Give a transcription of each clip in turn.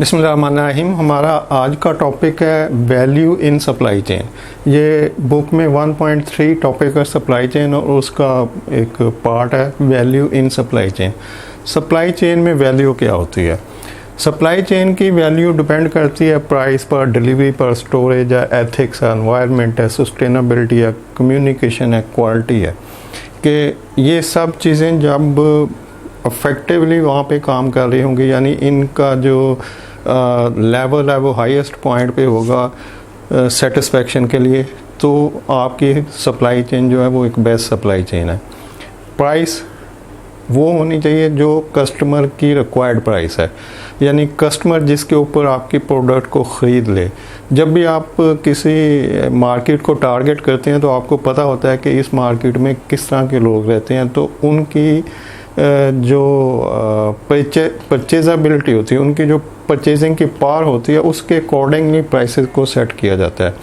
बिस्मिल्लाहिर्रहमानिर्रहीम। हमारा आज का टॉपिक है वैल्यू इन सप्लाई चेन। ये बुक में 1.3 टॉपिक है सप्लाई चेन और उसका एक पार्ट है value in supply chain. Supply chain में वैल्यू क्या होती है? सप्लाई चेन की वैल्यू डिपेंड करती है प्राइस पर, डिलीवरी पर, स्टोरेज है, एथिक्स है, एनवायरनमेंट है, सस्टेनेबिलिटी है, कम्युनिकेशन है, क्वालिटी है। कि ये सब चीज़ें जब इफेक्टिवली वहाँ पे काम कर रही होंगी, यानी इनका जो लेवल है वो हाईएस्ट पॉइंट पे होगा सेटिस्फेक्शन के लिए, तो आपकी सप्लाई चेन जो है वो एक बेस्ट सप्लाई चेन है। प्राइस वो होनी चाहिए जो कस्टमर की रिक्वायर्ड प्राइस है, यानी कस्टमर जिसके ऊपर आपकी प्रोडक्ट को ख़रीद ले। जब भी आप किसी मार्केट को टारगेट करते हैं तो आपको पता होता है कि इस मार्केट में किस तरह के लोग रहते हैं, तो उनकी जो परचेजेबिलिटी होती है, उनकी जो परचेजिंग की पावर होती है, उसके अकॉर्डिंगली प्राइसेस को सेट किया जाता है।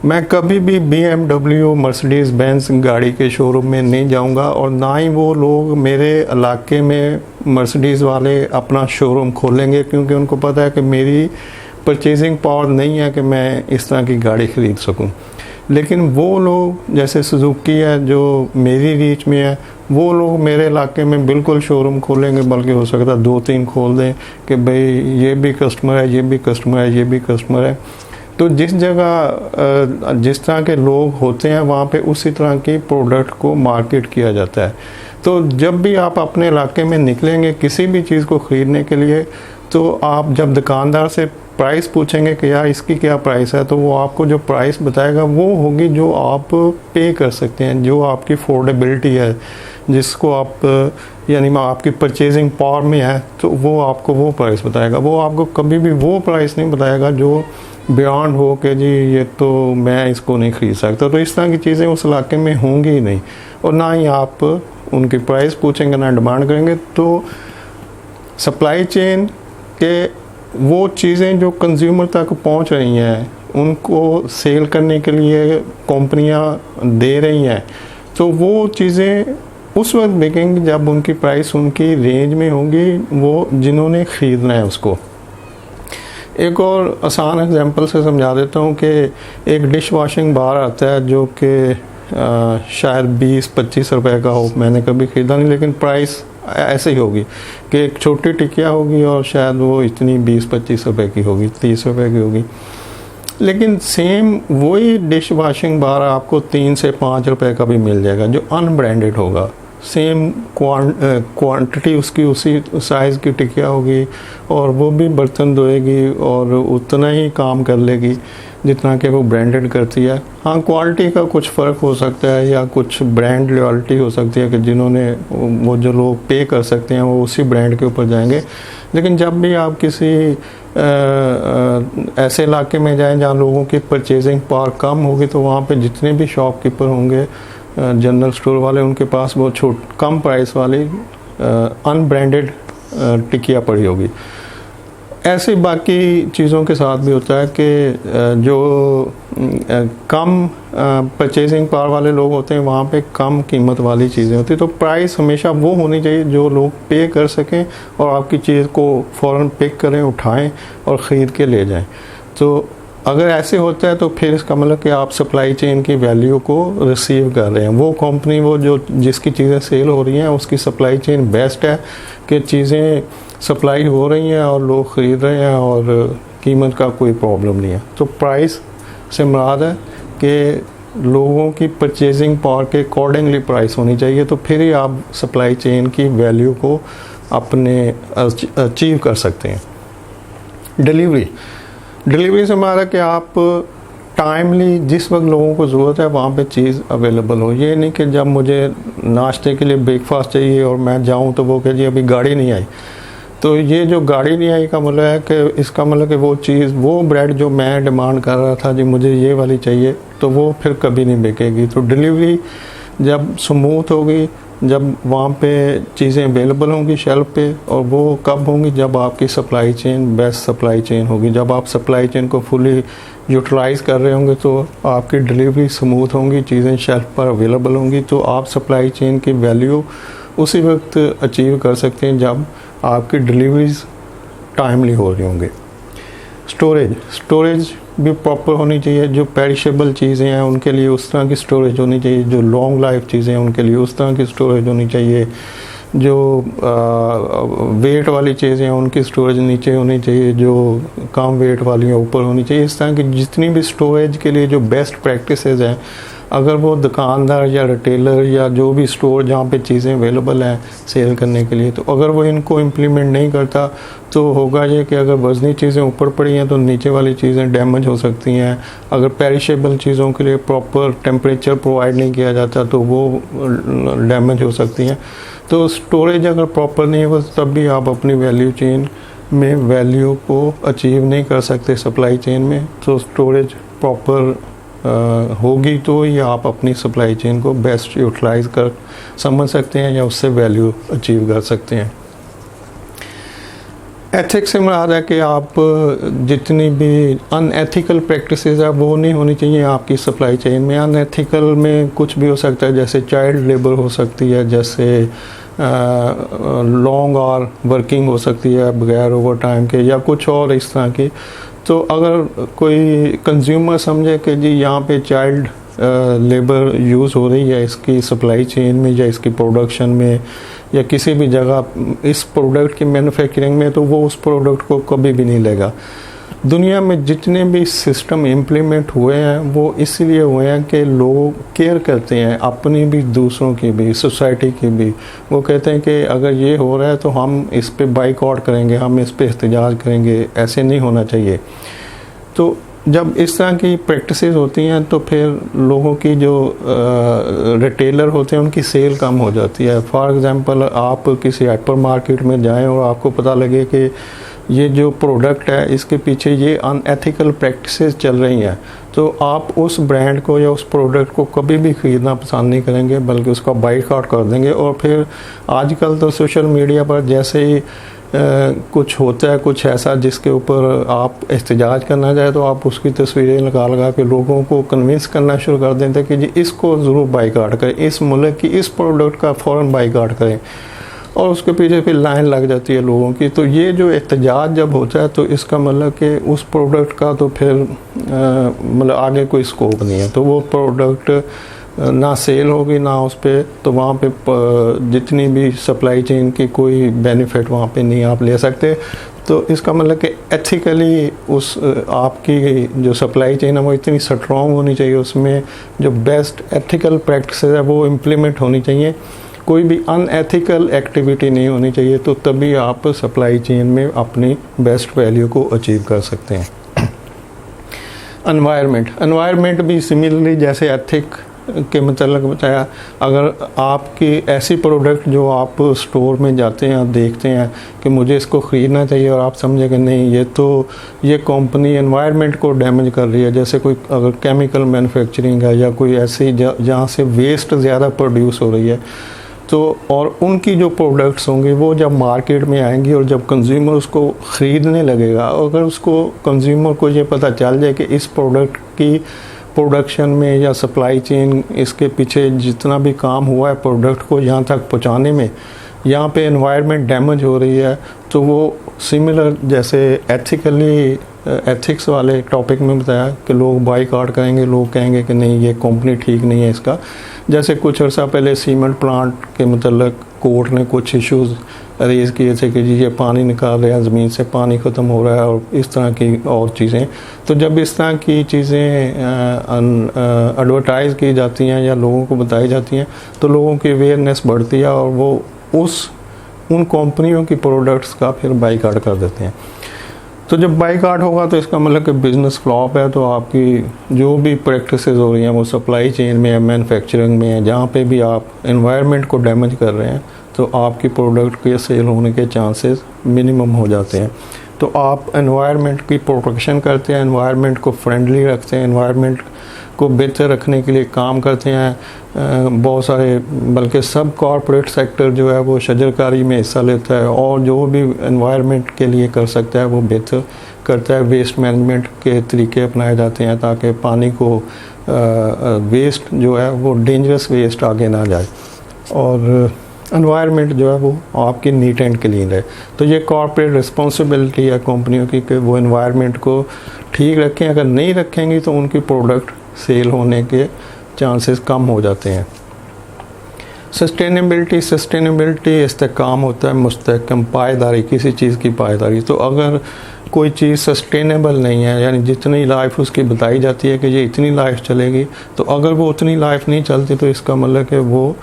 मैं कभी भी BMW, मर्सिडीज़ बेंज गाड़ी के शोरूम में नहीं जाऊंगा और ना ही वो लोग मेरे इलाके में मर्सिडीज़ वाले अपना शोरूम खोलेंगे, क्योंकि उनको पता है कि मेरी परचेजिंग पावर नहीं है कि मैं इस तरह की गाड़ी ख़रीद सकूं। लेकिन वो लोग जैसे सुजुकी है जो मेरी रीच में है, वो लोग मेरे इलाके में बिल्कुल शोरूम खोलेंगे, बल्कि हो सकता है 2-3 खोल दें कि भाई ये भी कस्टमर है, ये भी कस्टमर है, ये भी कस्टमर है। तो जिस जगह जिस तरह के लोग होते हैं वहाँ पे उसी तरह की प्रोडक्ट को मार्केट किया जाता है। तो जब भी आप अपने इलाके में निकलेंगे किसी भी चीज़ को ख़रीदने के लिए, तो आप जब दुकानदार से प्राइस पूछेंगे कि यार इसकी क्या प्राइस है, तो वो आपको जो प्राइस बताएगा वो होगी जो आप पे कर सकते हैं, जो आपकी अफोर्डेबिलिटी है, जिसको आप यानी आपकी परचेजिंग पावर में है, तो वो आपको वो प्राइस बताएगा। वो आपको कभी भी वो प्राइस नहीं बताएगा जो बियॉन्ड हो कि जी ये तो मैं इसको नहीं ख़रीद सकता। तो इस तरह की चीज़ें उस इलाके में होंगी ही नहीं, और ना ही आप उनकी प्राइस पूछेंगे, ना डिमांड करेंगे। तो सप्लाई चेन के वो चीज़ें जो कंज्यूमर तक पहुंच रही हैं, उनको सेल करने के लिए कंपनियां दे रही हैं, तो वो चीज़ें उस वक्त बिकेंगी जब उनकी प्राइस उनकी रेंज में होंगी, वो जिन्होंने ख़रीदना है उसको। एक और आसान एग्जांपल से समझा देता हूँ कि एक डिश वॉशिंग बार आता है जो कि शायद 20-25 रुपए का हो, मैंने कभी ख़रीदा नहीं, लेकिन प्राइस ऐसे ही होगी कि एक छोटी टिकिया होगी और शायद वो इतनी 20-25 रुपए की होगी, 30 रुपए की होगी। लेकिन सेम वही डिश वॉशिंग बार आपको 3 से 5 रुपए का भी मिल जाएगा जो अनब्रांडेड होगा। सेम क्वांटिटी उसकी उसी साइज़ की टिकिया होगी और वो भी बर्तन धोएगी और उतना ही काम कर लेगी जितना कि वो ब्रांडेड करती है। हाँ, क्वालिटी का कुछ फ़र्क हो सकता है या कुछ ब्रांड लॉयल्टी हो सकती है कि जिन्होंने वो जो लोग पे कर सकते हैं वो उसी ब्रांड के ऊपर जाएंगे। लेकिन जब भी आप किसी ऐसे इलाके में जाएं जहाँ लोगों की परचेजिंग पावर कम होगी, तो वहाँ पे जितने भी शॉपकीपर होंगे, जनरल स्टोर वाले, उनके पास वो कम प्राइस वाली अनब्रांडेड टिकिया पड़ी होगी। ऐसे बाकी चीज़ों के साथ भी होता है कि जो कम परचेजिंग पावर वाले लोग होते हैं वहाँ पे कम कीमत वाली चीज़ें होती हैं। तो प्राइस हमेशा वो होनी चाहिए जो लोग पे कर सकें और आपकी चीज़ को फ़ौरन पिक करें, उठाएं और ख़रीद के ले जाएं। तो अगर ऐसे होता है तो फिर इसका मतलब कि आप सप्लाई चेन की वैल्यू को रिसीव कर रहे हैं। वो कंपनी वो जो जिसकी चीज़ें सेल हो रही हैं उसकी सप्लाई चेन बेस्ट है कि चीज़ें सप्लाई हो रही हैं और लोग ख़रीद रहे हैं और कीमत का कोई प्रॉब्लम नहीं है। तो प्राइस से मुराद है कि लोगों की परचेजिंग पावर के अकॉर्डिंगली प्राइस होनी चाहिए, तो फिर ही आप सप्लाई चेन की वैल्यू को अपने अचीव कर सकते हैं। डिलीवरी से हमारा कि आप टाइमली जिस वक्त लोगों को ज़रूरत है वहाँ पे चीज़ अवेलेबल हो। ये नहीं कि जब मुझे नाश्ते के लिए ब्रेकफास्ट चाहिए और मैं जाऊँ तो वो कह जी अभी गाड़ी नहीं आई। तो ये जो गाड़ी नहीं आई का मतलब है कि इसका मतलब कि वो चीज़, वो ब्रेड जो मैं डिमांड कर रहा था जी मुझे ये वाली चाहिए, तो वो फिर कभी नहीं बिकेगी। तो डिलीवरी जब स्मूथ होगी, जब वहाँ पे चीज़ें अवेलेबल होंगी शेल्फ पे, और वो कब होंगी जब आपकी supply chain best supply chain होगी। जब आप सप्लाई चेन को फुली यूटिलाइज़ कर रहे होंगे तो आपकी डिलीवरी स्मूथ होंगी, चीज़ें शेल्फ पर अवेलेबल होंगी, तो आप सप्लाई चेन की वैल्यू उसी वक्त अचीव कर सकते हैं जब आपकी डिलीवरीज टाइमली हो रही होंगे। स्टोरेज भी प्रॉपर होनी चाहिए। जो पेरिशेबल चीज़ें हैं उनके लिए उस तरह की स्टोरेज होनी चाहिए, जो लॉन्ग लाइफ चीज़ें हैं उनके लिए उस तरह की स्टोरेज होनी चाहिए, जो वेट वाली चीज़ें हैं उनकी स्टोरेज नीचे होनी चाहिए, जो कम वेट वाली हैं ऊपर होनी चाहिए। इस तरह की जितनी भी स्टोरेज के लिए जो बेस्ट प्रैक्टिसेस हैं, अगर वो दुकानदार या रिटेलर या जो भी स्टोर जहाँ पे चीज़ें अवेलेबल हैं सेल करने के लिए, तो अगर वो इनको इम्प्लीमेंट नहीं करता तो होगा ये कि अगर वज़नी चीज़ें ऊपर पड़ी हैं तो नीचे वाली चीज़ें डैमेज हो सकती हैं। अगर पेरिशेबल चीज़ों के लिए प्रॉपर टेम्परेचर प्रोवाइड नहीं किया जाता तो वो डैमेज हो सकती हैं। तो स्टोरेज अगर प्रॉपर नहीं हो तब भी आप अपनी वैल्यू चेन में वैल्यू को अचीव नहीं कर सकते सप्लाई चेन में। तो स्टोरेज प्रॉपर होगी तो ही आप अपनी सप्लाई चेन को बेस्ट यूटिलाइज कर समझ सकते हैं या उससे वैल्यू अचीव कर सकते हैं। एथिक्स से मुराद है कि आप जितनी भी अनएथिकल प्रैक्टिसेस है वो नहीं होनी चाहिए आपकी सप्लाई चेन में। अनएथिकल में कुछ भी हो सकता है, जैसे चाइल्ड लेबर हो सकती है, जैसे लॉन्ग आवर वर्किंग हो सकती है बगैर ओवर टाइम के, या कुछ और इस तरह की। तो अगर कोई कंज्यूमर समझे कि जी यहाँ पे चाइल्ड लेबर यूज़ हो रही है इसकी सप्लाई चेन में या इसकी प्रोडक्शन में या किसी भी जगह इस प्रोडक्ट की मैन्युफैक्चरिंग में, तो वो उस प्रोडक्ट को कभी भी नहीं लेगा। दुनिया में जितने भी सिस्टम इम्प्लीमेंट हुए हैं वो इसलिए हुए हैं कि लोग केयर करते हैं अपनी भी, दूसरों की भी, सोसाइटी की भी। वो कहते हैं कि अगर ये हो रहा है तो हम इस पे बाइकआउट करेंगे, हम इस पे एहतजाज करेंगे, ऐसे नहीं होना चाहिए। तो जब इस तरह की प्रैक्टिसेस होती हैं तो फिर लोगों की जो रिटेलर होते हैं उनकी सेल कम हो जाती है। फॉर एग्ज़ाम्पल, आप किसी हाइपर मार्केट में जाएं और आपको पता लगे कि ये जो प्रोडक्ट है इसके पीछे ये अनएथिकल प्रैक्टिसेस चल रही हैं, तो आप उस ब्रांड को या उस प्रोडक्ट को कभी भी ख़रीदना पसंद नहीं करेंगे, बल्कि उसका बाइकआउट कर देंगे। और फिर आजकल तो सोशल मीडिया पर जैसे ही कुछ होता है कुछ ऐसा जिसके ऊपर आप एहतजाज करना चाहे, तो आप उसकी तस्वीरें लगा के लोगों को कन्विंस करना शुरू कर देते हैं कि जी इसको ज़रूर बाइकआउट करें, इस मुल्क की इस प्रोडक्ट का फ़ौरन बाइकआउट करें, और उसके पीछे फिर लाइन लग जाती है लोगों की। तो ये जो एहतजाज जब होता है तो इसका मतलब कि उस प्रोडक्ट का तो फिर मतलब आगे कोई स्कोप नहीं है, तो वो प्रोडक्ट ना सेल होगी ना उस पर, तो वहाँ पे जितनी भी सप्लाई चेन की कोई बेनिफिट वहाँ पे नहीं आप ले सकते। तो इसका मतलब कि एथिकली उस आपकी जो सप्लाई चेन है वो इतनी स्ट्रॉन्ग होनी चाहिए, उसमें जो बेस्ट एथिकल प्रैक्टिसेस है वो इम्प्लीमेंट होनी चाहिए, कोई भी अनएथिकल एक्टिविटी नहीं होनी चाहिए। तो तभी आप सप्लाई चेन में अपनी बेस्ट वैल्यू को अचीव कर सकते हैं। एनवायरनमेंट भी सिमिलरली जैसे एथिक के मतलब बताया, अगर आपकी ऐसी प्रोडक्ट जो आप स्टोर में जाते हैं, आप देखते हैं कि मुझे इसको ख़रीदना चाहिए और आप समझे कि नहीं ये कंपनी एनवायरनमेंट को डैमेज कर रही है, जैसे कोई अगर केमिकल मैन्युफैक्चरिंग है या कोई ऐसी जहाँ से वेस्ट ज़्यादा प्रोड्यूस हो रही है, तो और उनकी जो प्रोडक्ट्स होंगे वो जब मार्केट में आएंगी और जब कंज्यूमर उसको ख़रीदने लगेगा, अगर उसको कंज्यूमर को ये पता चल जाए कि इस प्रोडक्ट की प्रोडक्शन में या सप्लाई चेन इसके पीछे जितना भी काम हुआ है प्रोडक्ट को यहाँ तक पहुँचाने में, यहाँ पे एनवायरनमेंट डैमेज हो रही है, तो वो सिमिलर जैसे एथिक्स वाले टॉपिक में बताया कि लोग बाइकआउट करेंगे, लोग कहेंगे कि नहीं ये कंपनी ठीक नहीं है इसका। जैसे कुछ अर्सा पहले सीमेंट प्लांट के मतलब कोर्ट ने कुछ इश्यूज़ रेज़ किए थे कि जी ये पानी निकाल रहे हैं, ज़मीन से पानी ख़त्म हो रहा है और इस तरह की और चीज़ें। तो जब इस तरह की चीज़ें एडवर्टाइज़ की जाती हैं या लोगों को बताई जाती हैं तो लोगों की अवेयरनेस बढ़ती है और वो उन कंपनियों की प्रोडक्ट्स का फिर बाइकआउट कर देते हैं। तो जब बाइकआउट होगा तो इसका मतलब कि बिज़नेस फ्लॉप है, तो आपकी जो भी प्रैक्टिसेस हो रही हैं वो सप्लाई चेन में है, मैन्युफैक्चरिंग में है, जहाँ पे भी आप एनवायरनमेंट को डैमेज कर रहे हैं तो आपकी प्रोडक्ट के सेल होने के चांसेस मिनिमम हो जाते हैं। तो आप एनवायरनमेंट की प्रोटेक्शन करते हैं, एनवायरनमेंट को फ्रेंडली रखते हैं, एनवायरनमेंट को बेहतर रखने के लिए काम करते हैं। बहुत सारे बल्कि सब कॉरपोरेट सेक्टर जो है वो शजरकारी में हिस्सा लेता है और जो भी एनवायरनमेंट के लिए कर सकता है वो बेहतर करता है। वेस्ट मैनेजमेंट के तरीके अपनाए जाते हैं ताकि पानी को वेस्ट जो है वो डेंजरस वेस्ट आगे ना जाए। और एनवायरनमेंट जो है वो आपकी नीट एंड क्लीन है। तो ये कॉर्पोरेट रिस्पॉन्सिबिलिटी है कंपनियों की कि वो एनवायरनमेंट को ठीक रखें। अगर नहीं रखेंगी तो उनकी प्रोडक्ट सेल होने के चांसेस कम हो जाते हैं। सस्टेनेबिलिटी इस्तेकाम होता है, मुस्तहकम पायदारी, किसी चीज़ की पायदारी। तो अगर कोई चीज़ सस्टेनेबल नहीं है, यानी जितनी लाइफ उसकी बताई जाती है कि ये इतनी लाइफ चलेगी, तो अगर वो उतनी लाइफ नहीं चलती तो इसका मतलब कि वो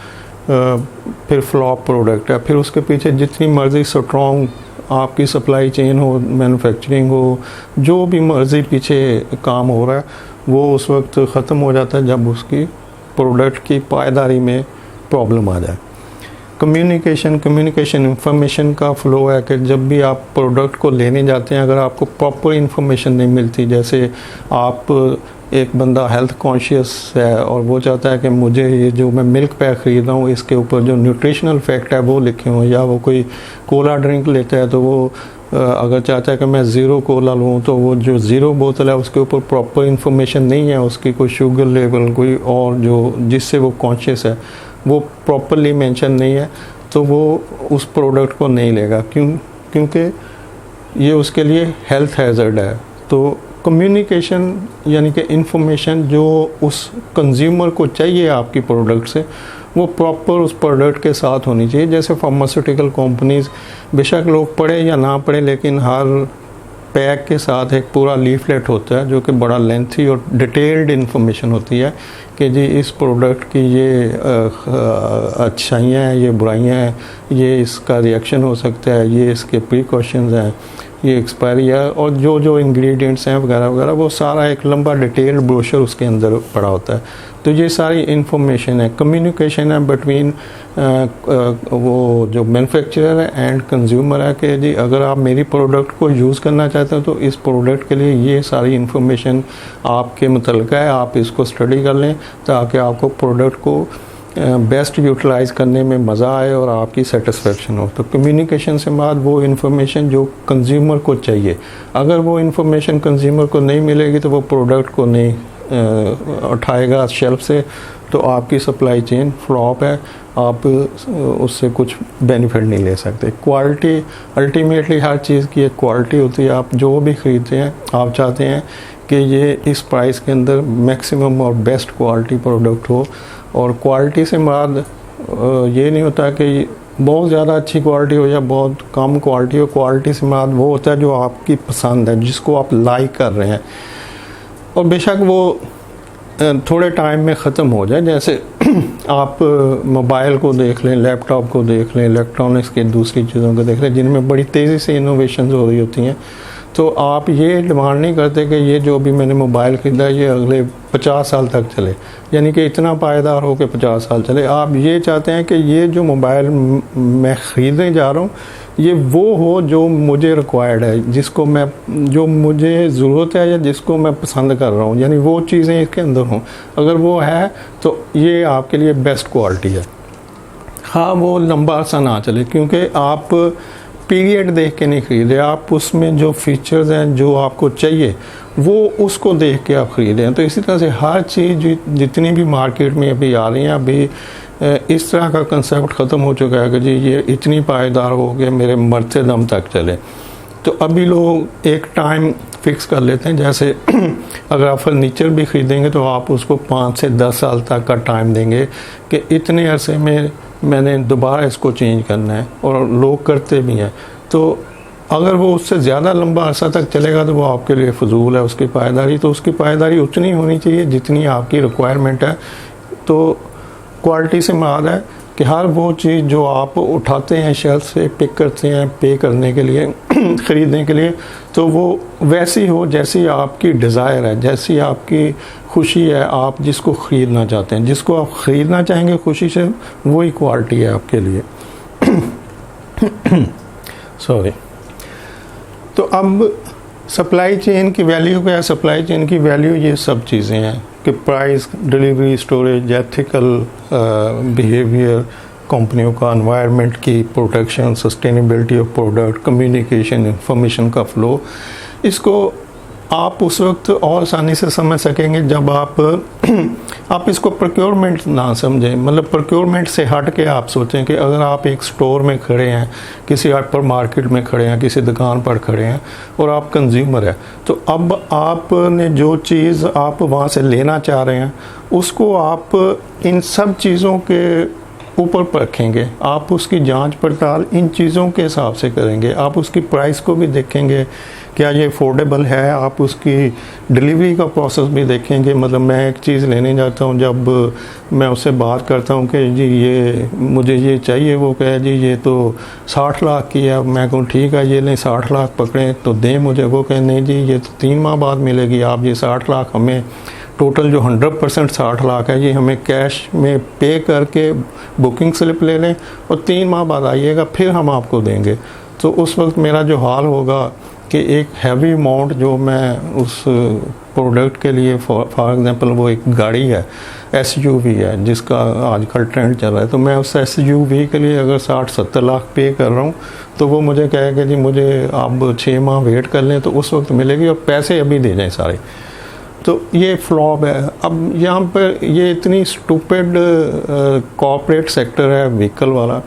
फिर फ्लॉप प्रोडक्ट है। फिर उसके पीछे जितनी मर्ज़ी स्ट्रॉन्ग आपकी सप्लाई चेन हो, मैन्युफैक्चरिंग हो, जो भी मर्ज़ी पीछे काम हो रहा है, वो उस वक्त ख़त्म हो जाता है जब उसकी प्रोडक्ट की पायदारी में प्रॉब्लम आ जाए। कम्युनिकेशन इंफॉर्मेशन का फ़्लो है कि जब भी आप प्रोडक्ट को लेने जाते हैं, अगर आपको प्रॉपर इंफॉर्मेशन नहीं मिलती, जैसे आप एक बंदा हेल्थ कॉन्शियस है और वो चाहता है कि मुझे ये जो मैं मिल्क पैक ख़रीद रहा हूँ इसके ऊपर जो न्यूट्रिशनल फैक्ट है वो लिखे हों, या वो कोई कोला ड्रिंक लेता है तो वो अगर चाहता है कि मैं ज़ीरो कोला लूँ तो वो जो ज़ीरो बोतल है उसके ऊपर प्रॉपर इंफॉर्मेशन नहीं है, उसकी कोई शुगर लेवल कोई और जो जिससे वो कॉन्शियस है वो प्रॉपरली मेंशन नहीं है, तो वो उस प्रोडक्ट को नहीं लेगा। क्योंकि ये उसके लिए हेल्थ हैज़र्ड है। तो कम्युनिकेशन यानी कि इंफॉर्मेशन जो उस कंज्यूमर को चाहिए आपकी प्रोडक्ट से, वो प्रॉपर उस प्रोडक्ट के साथ होनी चाहिए। जैसे फार्मास्यूटिकल कंपनीज़, बेशक लोग पढ़े या ना पढ़े, लेकिन हर पैक के साथ एक पूरा लीफलेट होता है जो कि बड़ा लेंथी और डिटेल्ड इन्फॉर्मेशन होती है कि जी इस प्रोडक्ट की ये अच्छाइयाँ हैं, ये बुराइयाँ हैं, ये इसका रिएक्शन हो सकता है, ये इसके प्रिकॉशंस हैं, ये एक्सपायरी है, और जो जो इंग्रेडिएंट्स हैं वगैरह वगैरह, वो सारा एक लंबा डिटेल्ड ब्रोशर उसके अंदर पड़ा होता है। तो ये सारी इंफॉर्मेशन है, कम्युनिकेशन है बिटवीन वो जो मैन्युफैक्चरर है एंड कंज्यूमर है कि जी अगर आप मेरी प्रोडक्ट को यूज़ करना चाहते हो तो इस प्रोडक्ट के लिए ये सारी इंफॉर्मेशन आपके मुतल्लिक़ है, आप इसको स्टडी कर लें ताकि आपको प्रोडक्ट को बेस्ट यूटिलाइज़ करने में मज़ा आए और आपकी सेटिस्फेक्शन हो। तो कम्युनिकेशन से बाद वो इन्फॉर्मेशन जो कंज्यूमर को चाहिए, अगर वो इन्फॉर्मेशन कंज्यूमर को नहीं मिलेगी तो वो प्रोडक्ट को नहीं उठाएगा शेल्फ से, तो आपकी सप्लाई चेन फ्लॉप है, आप उससे कुछ बेनिफिट नहीं ले सकते। क्वालिटी अल्टीमेटली हर चीज़ की एक क्वालिटी होती है। आप जो भी ख़रीदते हैं आप चाहते हैं कि ये इस प्राइस के अंदर मैक्सिमम और बेस्ट क्वालिटी प्रोडक्ट हो, और क्वालिटी से मुराद ये नहीं होता कि बहुत ज़्यादा अच्छी क्वालिटी हो या बहुत कम क्वालिटी हो। क्वालिटी से मुराद वो होता है जो आपकी पसंद है, जिसको आप लाइक कर रहे हैं, और बेशक वो थोड़े टाइम में ख़त्म हो जाए। जैसे आप मोबाइल को देख लें, लैपटॉप को देख लें, इलेक्ट्रॉनिक्स के दूसरी चीज़ों को देख लें जिनमें बड़ी तेज़ी से इनोवेशन हो रही होती हैं, तो आप ये डिमांड नहीं करते कि ये जो भी मैंने मोबाइल ख़रीदा ये अगले 50 साल तक चले, यानी कि इतना पायदार हो कि 50 साल चले। आप ये चाहते हैं कि ये जो मोबाइल मैं ख़रीदने जा रहा हूँ ये वो हो जो मुझे रिक्वायर्ड है, जिसको मैं जो मुझे ज़रूरत है या जिसको मैं पसंद कर रहा हूँ, यानी वो चीज़ें इसके अंदर हों। अगर वो है तो ये आपके लिए बेस्ट क्वालिटी है। हाँ, वो लंबा अरसा ना चले, क्योंकि आप पीरियड देख के नहीं खरीदे, आप उसमें जो फीचर्स हैं जो आपको चाहिए वो उसको देख के आप ख़रीदें। तो इसी तरह से हर चीज़ जितनी भी मार्केट में अभी आ रही हैं, अभी इस तरह का कंसेप्ट ख़त्म हो चुका है कि जी ये इतनी पायदार हो कि मेरे मरते दम तक चले। तो अभी लोग एक टाइम फिक्स कर लेते हैं, जैसे अगर आप फर्नीचर भी ख़रीदेंगे तो आप उसको 5 से 10 साल तक का टाइम देंगे कि इतने अरसे में मैंने दोबारा इसको चेंज करना है, और लोग करते भी हैं। तो अगर वो उससे ज़्यादा लंबा अरसा तक चलेगा तो वो आपके लिए फजूल है उसकी पायदारी। तो उसकी पायदारी उतनी होनी चाहिए जितनी आपकी रिक्वायरमेंट है। तो क्वालिटी से मुराद है कि हर वो चीज़ जो आप उठाते हैं शेल्फ से, पिक करते हैं पे करने के लिए ख़रीदने के लिए, तो वो वैसी हो जैसी आपकी डिज़ायर है, जैसी आपकी खुशी है, आप जिसको ख़रीदना चाहते हैं, जिसको आप ख़रीदना चाहेंगे खुशी से, वही क्वालिटी है आपके लिए। सॉरी। तो अब सप्लाई चेन की वैल्यू क्या है? सप्लाई चेन की वैल्यू ये सब चीज़ें हैं कि price, delivery, storage, ethical behaviour कंपनियों का, एनवायरनमेंट की protection, sustainability of product, communication, information का फ़्लो। इसको आप उस वक्त और आसानी से समझ सकेंगे जब आप इसको प्रोक्योरमेंट ना समझें, मतलब प्रोक्योरमेंट से हट के आप सोचें कि अगर आप एक स्टोर में खड़े हैं, किसी हाइपर मार्केट में खड़े हैं, किसी दुकान पर खड़े हैं और आप कंज्यूमर हैं, तो अब आपने जो चीज़ आप वहाँ से लेना चाह रहे हैं उसको आप इन सब चीज़ों के ऊपर रखेंगे, आप उसकी जांच पड़ताल इन चीज़ों के हिसाब से करेंगे, आप उसकी प्राइस को भी देखेंगे क्या ये अफोर्डेबल है, आप उसकी डिलीवरी का प्रोसेस भी देखेंगे। मतलब मैं एक चीज़ लेने जाता हूँ, जब मैं उससे बात करता हूँ कि जी ये मुझे ये चाहिए, वो कहे जी ये तो 60 लाख की है, मैं कहूँ ठीक है ये नहीं 60 लाख पकड़ें तो दें मुझे, वो कहे नहीं जी ये तो 3 माह बाद मिलेगी, आप ये 60 लाख हमें टोटल जो 100% 60 लाख है ये हमें कैश में पे करके बुकिंग स्लिप ले लें और 3 माह बाद आइएगा फिर हम आपको देंगे। तो उस वक्त मेरा जो हाल होगा कि एक हैवी अमाउंट जो मैं उस प्रोडक्ट के लिए फॉर एग्जांपल वो एक गाड़ी है SUV है जिसका आजकल ट्रेंड चल रहा है, तो मैं उस SUV के लिए अगर 60-70 लाख पे कर रहा हूँ तो वो मुझे कहेगा जी मुझे आप 6 माह वेट कर लें तो उस वक्त मिलेगी और पैसे अभी दे जाएँ सारे। तो ये फ्लॉप है। अब यहाँ पर ये इतनी स्टूपिड कॉर्पोरेट सेक्टर है व्हीकल वाला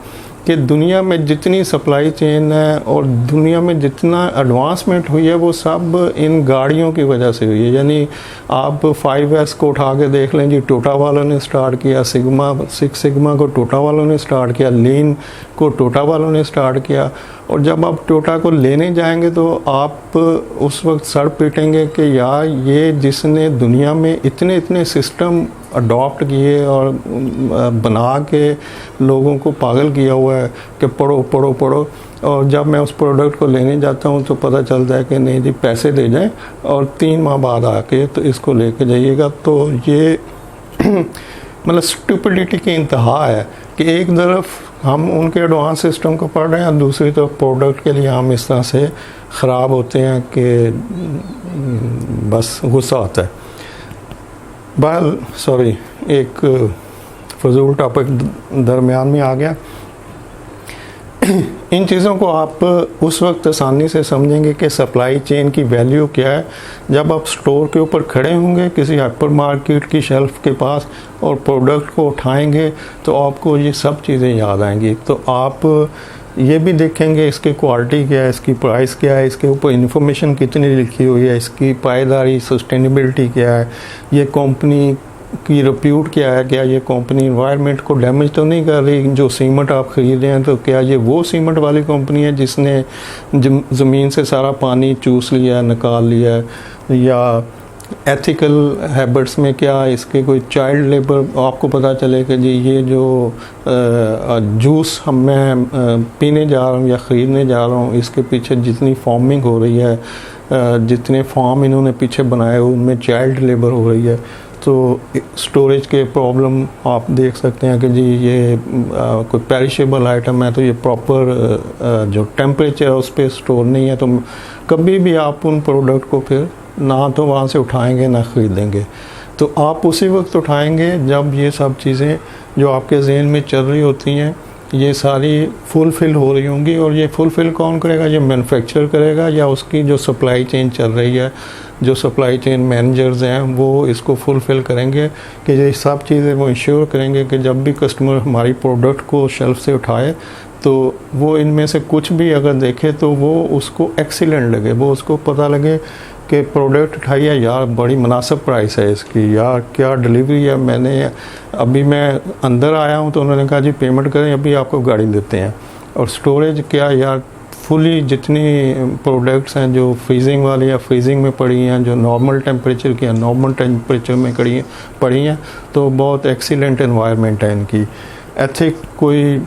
कि दुनिया में जितनी सप्लाई चेन है और दुनिया में जितना एडवांसमेंट हुई है वो सब इन गाड़ियों की वजह से हुई है। यानी आप 5S को उठा के देख लें जी, टोटा वालों ने स्टार्ट किया, सिक्स सिग्मा को टोटा वालों ने स्टार्ट किया, लीन को टोटा वालों ने स्टार्ट किया। और जब आप टोटा को लेने जाएंगे तो आप उस वक्त सर पीटेंगे कि यार ये जिसने दुनिया में इतने सिस्टम अडॉप्ट किए और बना के लोगों को पागल किया हुआ है कि पढ़ो पढ़ो पढ़ो, और जब मैं उस प्रोडक्ट को लेने जाता हूँ तो पता चलता है कि नहीं जी पैसे दे जाएं और 3 माह बाद आके तो इसको लेके जाइएगा। तो ये मतलब स्टुपिडिटी की इंतहा है कि एक तरफ हम उनके एडवांस सिस्टम को पढ़ रहे हैं, दूसरी तरफ प्रोडक्ट के लिए हम इस तरह से ख़राब होते हैं कि बस गुस्सा आता है। बहरहाल सॉरी, एक फजूल टॉपिक दरमियान में आ गया। इन चीज़ों को आप उस वक्त आसानी से समझेंगे कि सप्लाई चेन की वैल्यू क्या है जब आप स्टोर के ऊपर खड़े होंगे किसी हाइपर मार्केट की शेल्फ के पास और प्रोडक्ट को उठाएंगे तो आपको ये सब चीज़ें याद आएंगी। तो आप ये भी देखेंगे इसकी क्वालिटी क्या है, इसकी प्राइस क्या है, इसके ऊपर इन्फॉर्मेशन कितनी लिखी हुई है, इसकी पायदारी सस्टेनेबिलिटी क्या है, ये कंपनी की रिप्यूट क्या है, क्या ये कंपनी इन्वायरमेंट को डैमेज तो नहीं कर रही, जो सीमेंट आप ख़रीद रहे हैं तो क्या ये वो सीमेंट वाली कंपनी है जिसने ज़मीन से सारा पानी चूस लिया निकाल लिया, या एथिकल हैबिट्स में क्या इसके कोई चाइल्ड लेबर आपको पता चले कि जी ये जो जूस मैं पीने जा रहा हूँ या ख़रीदने जा रहा हूँ इसके पीछे जितनी फार्मिंग हो रही है, जितने फार्म इन्होंने पीछे बनाए उनमें चाइल्ड लेबर हो रही है। तो स्टोरेज के प्रॉब्लम आप देख सकते हैं कि जी ये कोई पेरिशेबल आइटम है तो ये प्रॉपर जो टेम्परेचर है उस पर स्टोर नहीं है, तो कभी भी आप उन प्रोडक्ट को फिर ना तो वहाँ से उठाएंगे ना ख़रीदेंगे। तो आप उसी वक्त उठाएंगे जब ये सब चीज़ें जो आपके जहन में चल रही होती हैं ये सारी फुलफ़िल हो रही होंगी। और ये फुलफ़िल कौन करेगा, ये मैन्युफैक्चर करेगा या उसकी जो सप्लाई चेन चल रही है, जो सप्लाई चेन मैनेजर्स हैं वो इसको फुलफ़िल करेंगे कि ये सब चीज़ें वो इंश्योर करेंगे कि जब भी कस्टमर हमारी प्रोडक्ट को शेल्फ से उठाए तो वो इनमें से कुछ भी अगर देखे तो वो उसको एक्सीलेंट लगे, वो उसको पता लगे कि प्रोडक्ट उठाई है यार बड़ी मुनासिब प्राइस है इसकी, यार क्या डिलीवरी है, मैंने अभी मैं अंदर आया हूँ तो उन्होंने कहा जी पेमेंट करें अभी आपको गाड़ी देते हैं। और स्टोरेज क्या यार फुली जितनी प्रोडक्ट्स हैं जो फ्रीजिंग वाली या फ्रीजिंग में पड़ी हैं, जो नॉर्मल टेम्परेचर की नॉर्मल टेम्परेचर में पड़ी हैं तो बहुत एक्सीलेंट एनवायरनमेंट है इनकी। एथिक कोई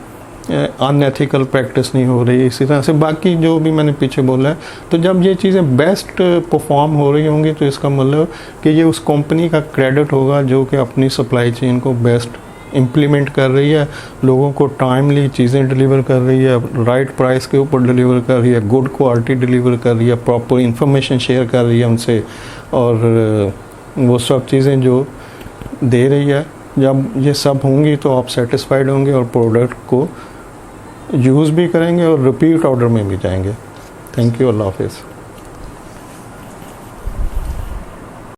अनएथिकल प्रैक्टिस नहीं हो रही। इसी तरह से बाकी जो भी मैंने पीछे बोला है, तो जब ये चीज़ें बेस्ट परफॉर्म हो रही होंगी तो इसका मतलब कि ये उस कंपनी का क्रेडिट होगा जो कि अपनी सप्लाई चेन को बेस्ट इम्प्लीमेंट कर रही है, लोगों को टाइमली चीज़ें डिलीवर कर रही है, राइट प्राइस के ऊपर डिलीवर कर रही है, गुड क्वालिटी डिलीवर कर रही है, प्रॉपर इंफॉर्मेशन शेयर कर रही है उनसे, और वो सब चीज़ें जो दे रही है जब ये सब होंगी तो आप सेटिस्फाइड होंगे और प्रोडक्ट को यूज़ भी करेंगे और रिपीट ऑर्डर में भी जाएंगे। थैंक यू, अल्लाह हाफिज़।